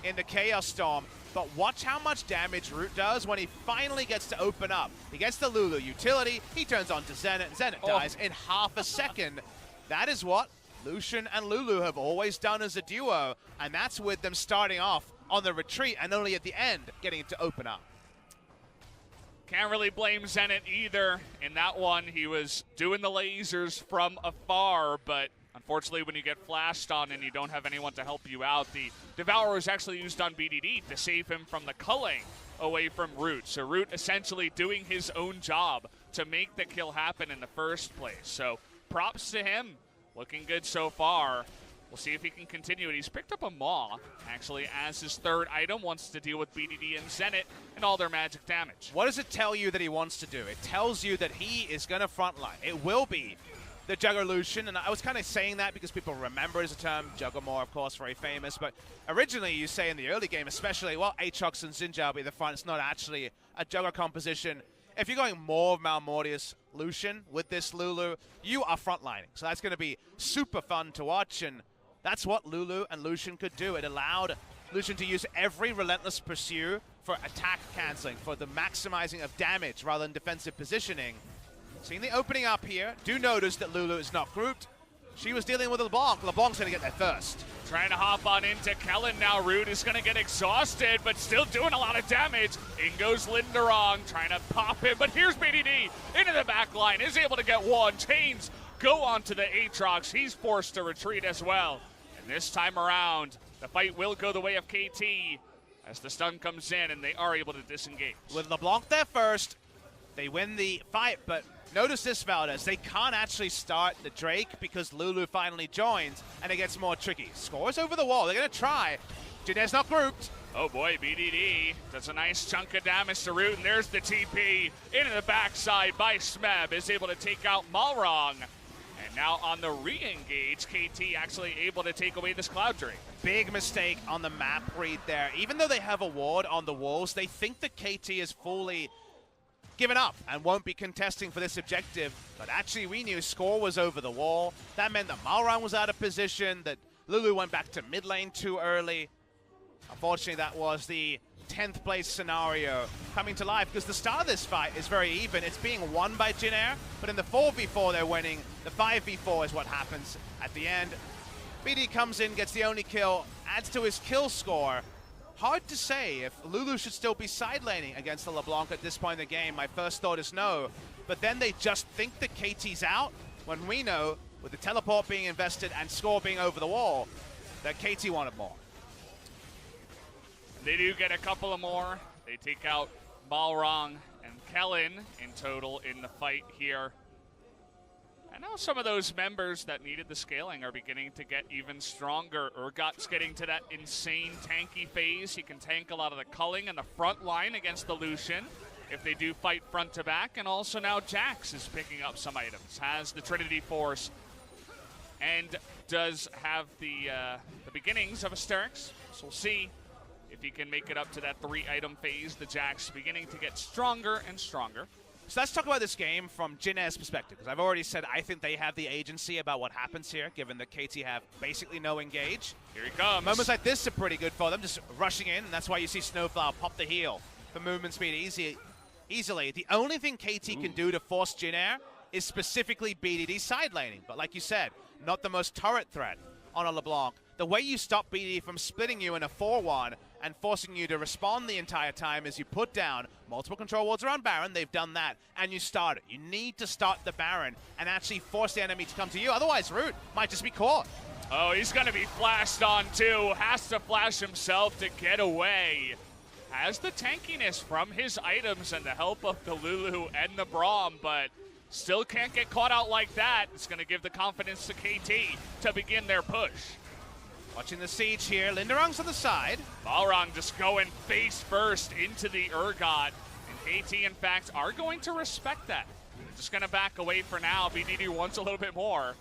in the Chaos Storm. But watch how much damage Root does when he finally gets to open up. He gets the Lulu utility, he turns on to Zenit, Zenit dies in half a second. That is what Lucian and Lulu have always done as a duo, and that's with them starting off on the retreat and only at the end getting it to open up. Can't really blame Zenit either. In that one, he was doing the lasers from afar, but unfortunately when you get flashed on and you don't have anyone to help you out, the Devourer was actually used on BDD to save him from the culling away from Root. So Root essentially doing his own job to make the kill happen in the first place. So props to him. Looking good so far. We'll see if he can continue it. He's picked up a Maw, actually, as his third item. Wants to deal with BDD and Zenit and all their magic damage. What does it tell you that he wants to do? It tells you that he is going to frontline. It will be the Jugger Lucian, and I was kind of saying that because people remember it as a term. Juggermore, of course, very famous, but originally you say in the early game, especially, well, Aatrox and Xin will be the front. It's not actually a Jugger composition. If you're going more of Malmortius Lucian with this Lulu, you are frontlining. So that's going to be super fun to watch, and that's what Lulu and Lucian could do. It allowed Lucian to use every Relentless Pursue for attack canceling, for the maximizing of damage rather than defensive positioning. Seeing the opening up here, do notice that Lulu is not grouped. She was dealing with LeBlanc. LeBlanc's going to get there first. Trying to hop on into Kellen now. Root is going to get exhausted, but still doing a lot of damage. In goes Linderong, trying to pop him, but here's BDD into the back line. Is able to get one. Chains go on to the Aatrox. He's forced to retreat as well. And this time around, the fight will go the way of KT as the stun comes in and they are able to disengage. With LeBlanc there first, they win the fight, but notice this, Valdez. They can't actually start the Drake because Lulu finally joins, and it gets more tricky. Scores over the wall. They're going to try. Jin's not grouped. Oh boy, BDD does a nice chunk of damage to Root, and there's the TP into the backside by Smeb. Is able to take out Malrang. And now on the re-engage, KT actually able to take away this Cloud Drake. Big mistake on the map read there. Even though they have a ward on the walls, they think that KT is fully given up and won't be contesting for this objective. But actually, we knew score was over the wall. That meant that Malrang was out of position, that Lulu went back to mid lane too early. Unfortunately, that was the 10th place scenario coming to life because the start of this fight is very even. It's being won by Jin Air, but in the 4v4 they're winning. The 5v4 is what happens at the end. BD comes in, gets the only kill, adds to his kill score. Hard to say if Lulu should still be side laning against the LeBlanc at this point in the game. My first thought is no, but then they just think that KT's out when we know, with the teleport being invested and score being over the wall, that KT wanted more. They do get a couple of more. They take out Malrang and Kellen in total in the fight here. And now some of those members that needed the scaling are beginning to get even stronger. Urgot's getting to that insane tanky phase. He can tank a lot of the culling in the front line against the Lucian if they do fight front to back. And also now Jax is picking up some items, has the Trinity Force, and does have the beginnings of Asterix. So we'll see if he can make it up to that 3-item phase. The Jax beginning to get stronger and stronger. So let's talk about this game from Jin Air's perspective, because I've already said I think they have the agency about what happens here, given that KT have basically no engage. Here he comes. Moments like this are pretty good for them, just rushing in, and that's why you see Snowflower pop the heal for movement speed easily. The only thing KT can do to force Jin Air is specifically BDD side laning, but like you said, not the most turret threat on a LeBlanc. The way you stop BDD from splitting you in a 4-1 and forcing you to respond the entire time is you put down multiple control wards around Baron. They've done that, and you start it. You need to start the Baron and actually force the enemy to come to you. Otherwise, Root might just be caught. Oh, he's going to be flashed on too. Has to flash himself to get away. Has the tankiness from his items and the help of the Lulu and the Braum, but still can't get caught out like that. It's going to give the confidence to KT to begin their push. Watching the siege here. Linderong's on the side. Malrang just going face first into the Urgot. And KT, in fact, are going to respect that. Just going to back away for now. BDD wants a little bit more.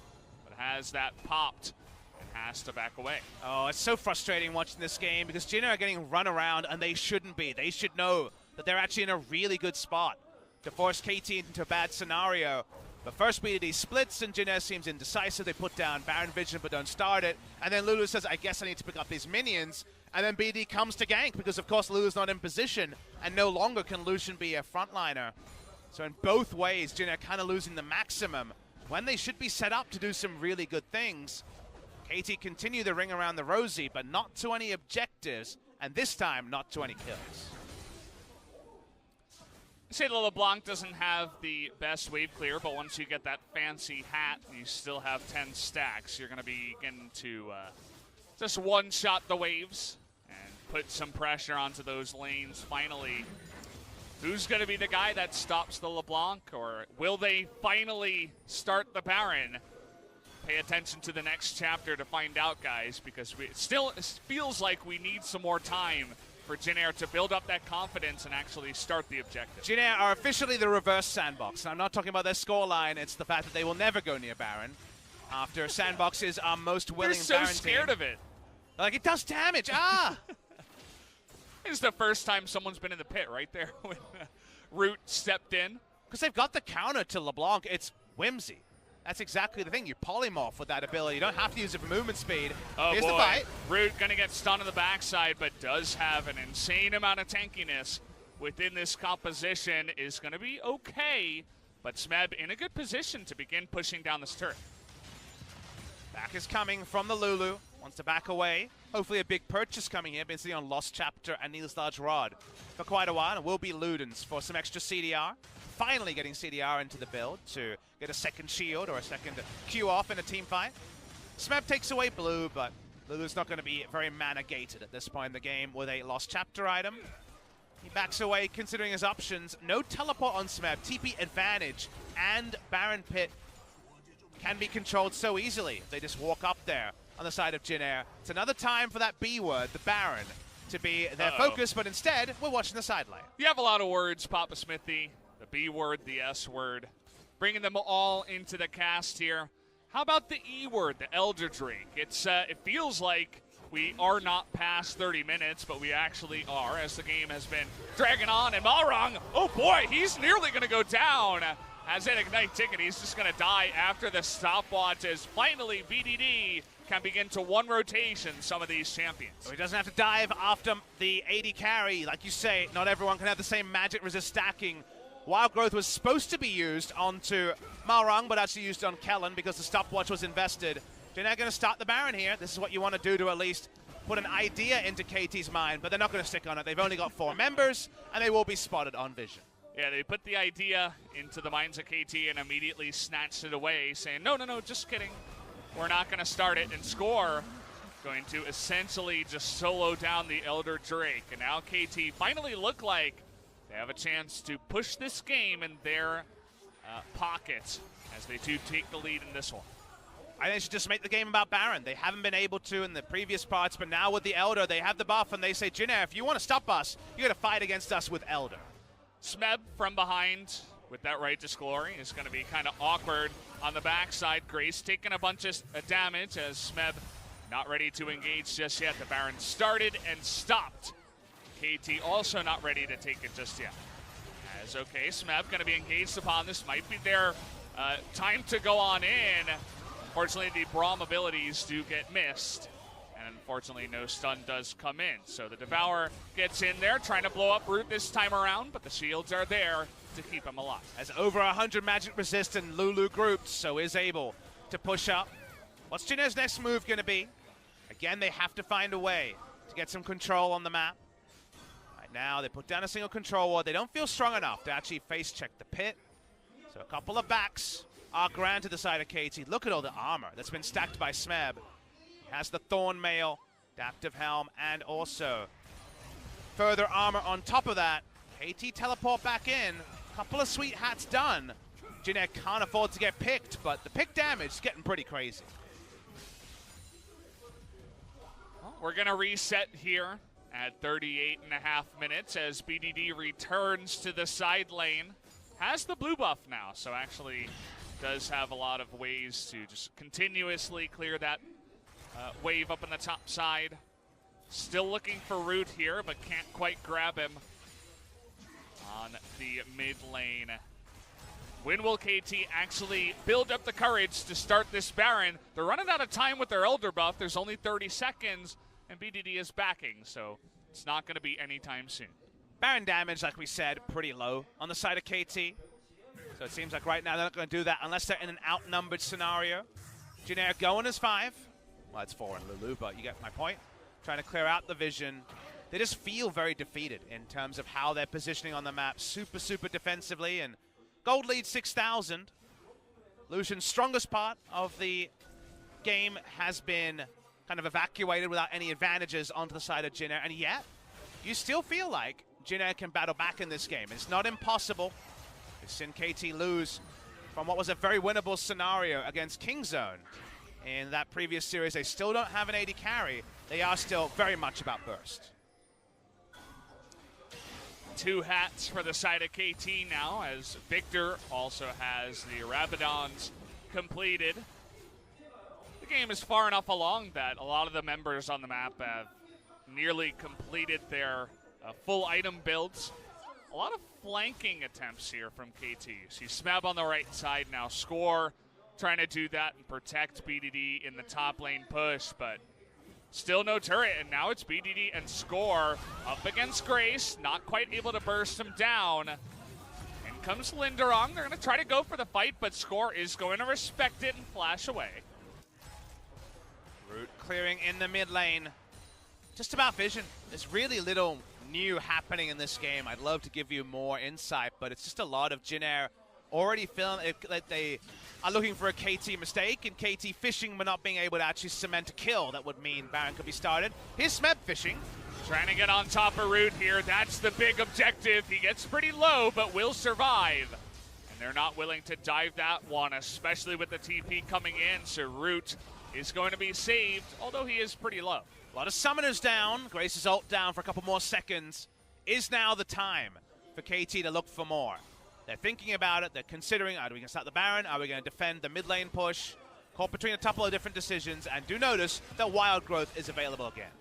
But has that popped and has to back away. Oh, it's so frustrating watching this game because Jin are getting run around and they shouldn't be. They should know that they're actually in a really good spot to force KT into a bad scenario. But first BDD splits and Jin seems indecisive. They put down Baron Vision but don't start it. And then Lulu says, I guess I need to pick up these minions. And then BD comes to gank because, of course, Lulu's not in position and no longer can Lucian be a frontliner. So in both ways, Jin are kind of losing the maximum when they should be set up to do some really good things. KT continue the ring around the Rosie, but not to any objectives, and this time, not to any kills. Say the LeBlanc doesn't have the best wave clear, but once you get that fancy hat, you still have 10 stacks. You're going to begin to just one-shot the waves and put some pressure onto those lanes. Finally, who's going to be the guy that stops the LeBlanc, or will they finally start the Baron? Pay attention to the next chapter to find out, guys, because it still feels like we need some more time for Jin Air to build up that confidence and actually start the objective. Jin Air are officially the reverse Sandbox. And I'm not talking about their scoreline, it's the fact that they will never go near Baron after Sandbox is our most willing They're Baron so scared team. of it. Like, it does damage, It's the first time someone's been in the pit right there when Root stepped in. Because they've got the counter to LeBlanc, it's whimsy. That's exactly the thing. You polymorph with that ability. You don't have to use it for movement speed. Oh, Here's boy. the fight. Root going to get stunned on the backside, but does have an insane amount of tankiness within this composition. Is going to be okay, but Smeb in a good position to begin pushing down this turret. Back is coming from the Lulu. Wants to back away. Hopefully a big purchase coming here. Been sitting on Lost Chapter and Neil's Large Rod for quite a while. And will be Ludens for some extra CDR. Finally getting CDR into the build to get a second shield or a second Q off in a team fight. Smeb takes away blue, but Lulu's not going to be very mana gated at this point in the game with a Lost Chapter item. He backs away considering his options. No teleport on Smeb. TP advantage and Baron Pit can be controlled so easily if they just walk up there on the side of Jin Air. It's another time for that B word, the Baron, to be their focus, but instead we're watching the sideline. You have a lot of words, Papa Smithy. The B word, the S word. Bringing them all into the cast here. How about the E word, the Elder Drake? It feels like we are not past 30 minutes, but we actually are, as the game has been dragging on. And Malrong, oh boy, he's nearly going to go down. Has an Ignite ticket. He's just going to die after the stopwatch as finally BDD can begin to one rotation some of these champions. So he doesn't have to dive after the AD carry. Like you say, not everyone can have the same magic resist stacking. Wild Growth was supposed to be used onto Malrong, but actually used on Kellen because the stopwatch was invested. They're not going to start the Baron here. This is what you want to do to at least put an idea into KT's mind, but they're not going to stick on it. They've only got 4 members, and they will be spotted on vision. Yeah, they put the idea into the minds of KT and immediately snatched it away, saying, no, just kidding. We're not going to start it and score. Going to essentially just solo down the Elder Drake. And now KT finally look like they have a chance to push this game in their pocket as they do take the lead in this one. I think they should just make the game about Baron. They haven't been able to in the previous parts, but now with the Elder, they have the buff, and they say, Jin Air, if you want to stop us, you got to fight against us with Elder. Smeb from behind with that Righteous Glory is going to be kind of awkward on the backside. Grace taking a bunch of damage as Smeb not ready to engage just yet. The Baron started and stopped. KT also not ready to take it just yet. As okay, Smeb going to be engaged upon this. Might be their time to go on in. Unfortunately, the Braum abilities do get missed. And unfortunately, no stun does come in. So the Devourer gets in there, trying to blow up Root this time around, but the shields are there to keep him alive. As over 100 magic resist and Lulu grouped, so is able to push up. What's Jin Air's next move going to be? Again, they have to find a way to get some control on the map. Right now, they put down a single control ward. They don't feel strong enough to actually face check the pit. So a couple of backs are granted the side of KT. Look at all the armor that's been stacked by Smeb. He has the Thorn Mail, Adaptive Helm, and also further armor on top of that. KT teleport back in. Couple of sweet hats done. Jin Air can't afford to get picked, but the pick damage is getting pretty crazy. Well, we're going to reset here at 38.5 minutes as BDD returns to the side lane. Has the blue buff now, so actually does have a lot of ways to just continuously clear that wave up on the top side. Still looking for Root here, but can't quite grab him on the mid lane. When will KT actually build up the courage to start this Baron? They're running out of time with their Elder buff. There's only 30 seconds, and BDD is backing, so it's not going to be anytime soon. Baron damage, like we said, pretty low on the side of KT. So it seems like right now they're not going to do that unless they're in an outnumbered scenario. Jin going as 5. Well, it's 4 in Lulu, but you get my point. Trying to clear out the vision. They just feel very defeated in terms of how they're positioning on the map. Super, super defensively, and gold lead 6,000. Lucian's strongest part of the game has been kind of evacuated without any advantages onto the side of Jin, and yet you still feel like Jin can battle back in this game. It's not impossible. We've seen KT lose from what was a very winnable scenario against Kingzone. In that previous series, they still don't have an AD carry. They are still very much about burst. 2 hats for the side of KT now, as Victor also has the Rabadons completed. The game is far enough along that a lot of the members on the map have nearly completed their full item builds. A lot of flanking attempts here from KT. See Smeb on the right side now. Score trying to do that and protect BDD in the top lane push, but still no turret, and now it's BDD and Score up against Grace, not quite able to burst him down. In comes Linderong. They're going to try to go for the fight, but Score is going to respect it and flash away. Root clearing in the mid lane. Just about vision. There's really little new happening in this game. I'd love to give you more insight, but it's just a lot of Jin already feeling that they are looking for a KT mistake, and KT fishing but not being able to actually cement a kill. That would mean Baron could be started. Here's Smeb fishing. Trying to get on top of Root here. That's the big objective. He gets pretty low, but will survive. And they're not willing to dive that one, especially with the TP coming in, so Root is going to be saved, although he is pretty low. A lot of summoners down. Grace's ult down for a couple more seconds. Is now the time for KT to look for more. They're thinking about it. They're considering, are we going to start the Baron? Are we going to defend the mid lane push? Caught between a couple of different decisions, and do notice that Wild Growth is available again.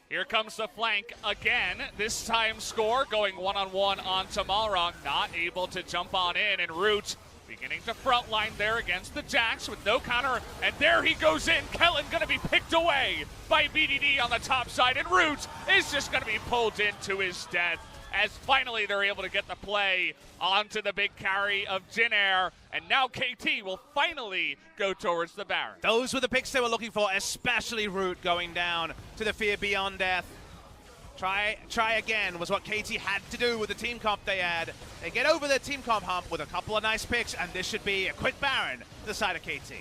Here comes the flank again. This time Score going one-on-one onto Malrong, not able to jump on in, and Root beginning to frontline there against the Jax with no counter, and there he goes in. Kellen going to be picked away by BDD on the top side, and Root is just going to be pulled into his death as finally they're able to get the play onto the big carry of Jin, and now KT will finally go towards the Baron. Those were the picks they were looking for, especially Root going down to the Fear Beyond Death. Try again was what KT had to do with the team comp they had. They get over their team comp hump with a couple of nice picks, and this should be a quick Baron to the side of KT.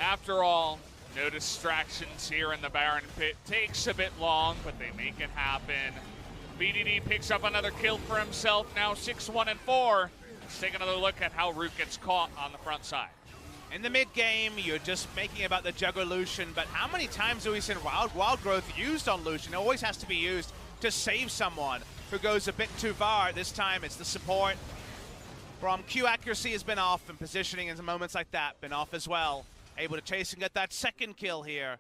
After all, no distractions here in the Baron pit. Takes a bit long, but they make it happen. BDD picks up another kill for himself, now 6-1-4. Let's take another look at how Root gets caught on the front side. In the mid game, you're just making about the Jugger Lucian, but how many times have we seen Wild Growth used on Lucian? It always has to be used to save someone who goes a bit too far. This time it's the support. From Q accuracy has been off, and positioning in moments like that been off as well. Able to chase and get that second kill here.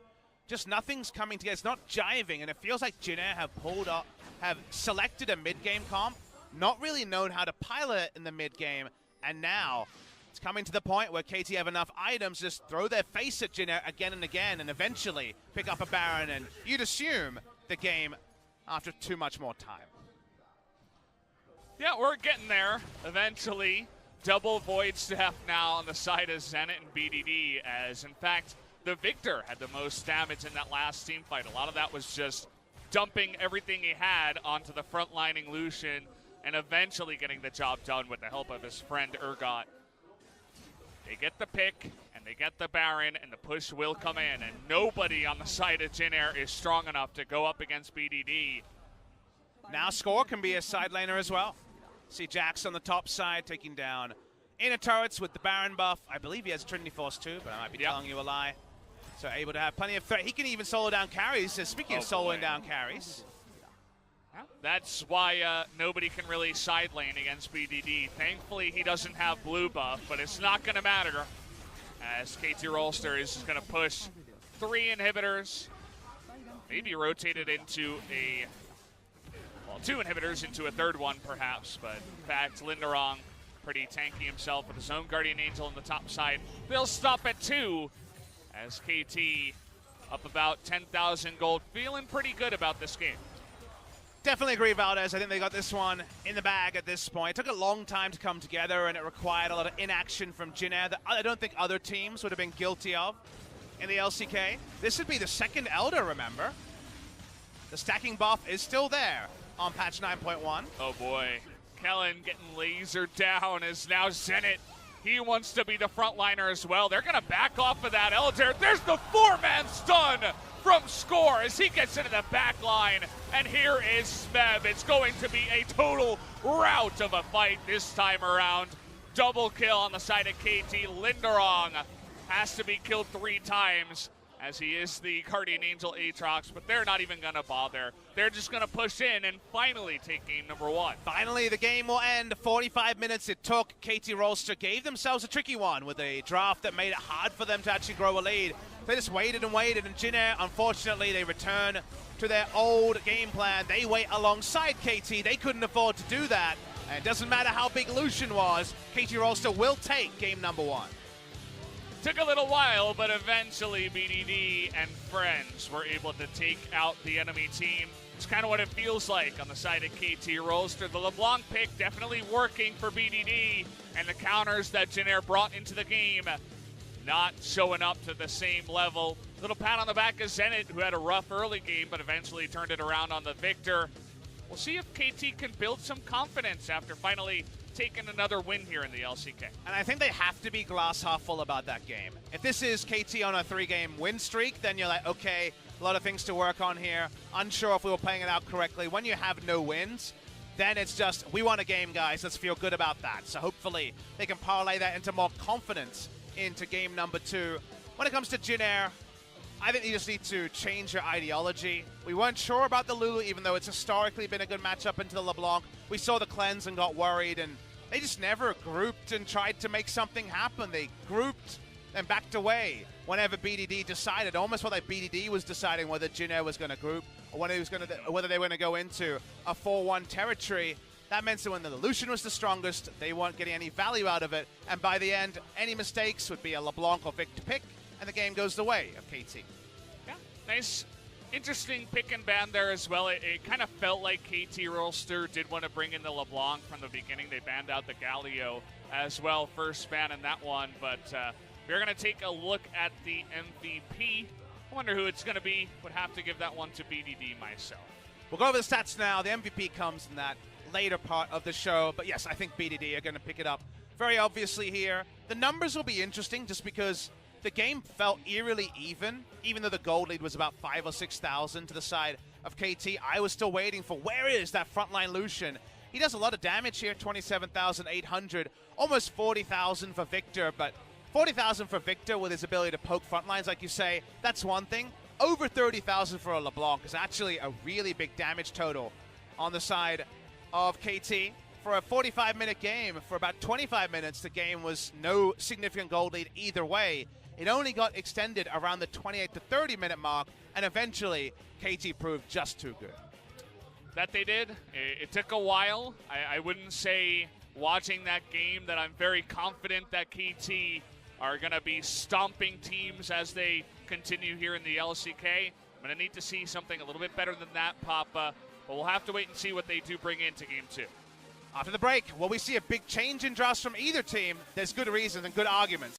Just nothing's coming together. It's not jiving, and it feels like Jin have pulled up, have selected a mid-game comp, not really known how to pilot in the mid-game, and now it's coming to the point where KT have enough items to just throw their face at Jin again and again, and eventually pick up a Baron, and you'd assume the game after too much more time. Yeah, we're getting there eventually. Double Void Staff now on the side of Zenit and BDD, as in fact the Victor had the most damage in that last team fight. A lot of that was just dumping everything he had onto the frontlining Lucian and eventually getting the job done with the help of his friend Urgot. They get the pick and they get the Baron, and the push will come in, and nobody on the side of Jin is strong enough to go up against BDD. Now Score can be a side laner as well. See Jax on the top side taking down inner turrets with the Baron buff. I believe he has Trinity Force too, but I might be telling you a lie. So able to have plenty of threat. He can even solo down carries. So speaking of soloing down carries. That's why nobody can really side lane against BDD. Thankfully, he doesn't have blue buff, but it's not going to matter as KT Rolster is going to push 3 inhibitors, maybe rotate it into a, well, 2 inhibitors into a third one perhaps, but in fact, Linderong pretty tanky himself with his own Guardian Angel on the top side. They'll stop at 2 as KT up about 10,000 gold, feeling pretty good about this game. Definitely agree, Valdez. I think they got this one in the bag at this point. It took a long time to come together, and it required a lot of inaction from Jin Air that I don't think other teams would have been guilty of in the LCK. This would be the second Elder, remember? The stacking buff is still there on patch 9.1. Oh boy. Kellen getting lasered down as now Zenit. He wants to be the frontliner as well. They're going to back off of that Elder. There's the 4-man stun from Score as he gets into the back line. And here is Smeb. It's going to be a total rout of a fight this time around. Double kill on the side of KT. Linderong has to be killed 3 times as he is the Guardian Angel Aatrox, but they're not even going to bother. They're just going to push in and finally take game number 1. Finally, the game will end. 45 minutes it took. KT Rolster gave themselves a tricky one with a draft that made it hard for them to actually grow a lead. They just waited and waited, and Jin Air, unfortunately, they return to their old game plan. They wait alongside KT. They couldn't afford to do that, and it doesn't matter how big Lucian was. KT Rolster will take game number 1. Took a little while, but eventually BDD and friends were able to take out the enemy team. It's kind of what it feels like on the side of KT Rolster. The LeBlanc pick definitely working for BDD, and the counters that Jin Air brought into the game not showing up to the same level. Little pat on the back of Zenit, who had a rough early game, but eventually turned it around on the Victor. We'll see if KT can build some confidence after finally taking another win here in the LCK. And I think they have to be glass half full about that game. If this is KT on a 3-game win streak, then you're like, okay, a lot of things to work on here. Unsure if we were playing it out correctly. When you have no wins, then it's just, we won a game, guys. Let's feel good about that. So hopefully they can parlay that into more confidence into game number 2. When it comes to Jin Air, I think you just need to change your ideology. We weren't sure about the Lulu, even though it's historically been a good matchup into the LeBlanc. We saw the cleanse and got worried, and they just never grouped and tried to make something happen. They grouped and backed away whenever BDD decided, almost like BDD was deciding whether Jin Air was going to group or whether they were going to go into a 4-1 territory. That meant that when the Lucian was the strongest, they weren't getting any value out of it. And by the end, any mistakes would be a LeBlanc or Victor pick, and the game goes the way of KT. Yeah, nice, interesting pick and ban there as well. It kind of felt like KT Rolster did want to bring in the LeBlanc from the beginning. They banned out the Galio as well, first ban in that one. But we're going to take a look at the MVP. I wonder who it's going to be. Would have to give that one to BDD myself. We'll go over the stats now. The MVP comes in that later part of the show. But yes, I think BDD are going to pick it up very obviously here. The numbers will be interesting just because the game felt eerily even though the gold lead was about 5,000 or 6,000 to the side of KT. I was still waiting for where is that frontline Lucian. He does a lot of damage here, 27,800, almost 40,000 for Victor, but 40,000 for Victor with his ability to poke frontlines, like you say, that's one thing. Over 30,000 for a LeBlanc is actually a really big damage total on the side of KT. For a 45-minute game, for about 25 minutes, the game was no significant gold lead either way. It only got extended around the 28 to 30-minute mark, and eventually, KT proved just too good. That they did. It took a while. I wouldn't say watching that game that I'm very confident that KT are going to be stomping teams as they continue here in the LCK. I'm going to need to see something a little bit better than that, Papa, but we'll have to wait and see what they do bring into game 2. After the break, will we see a big change in drafts from either team? There's good reasons and good arguments.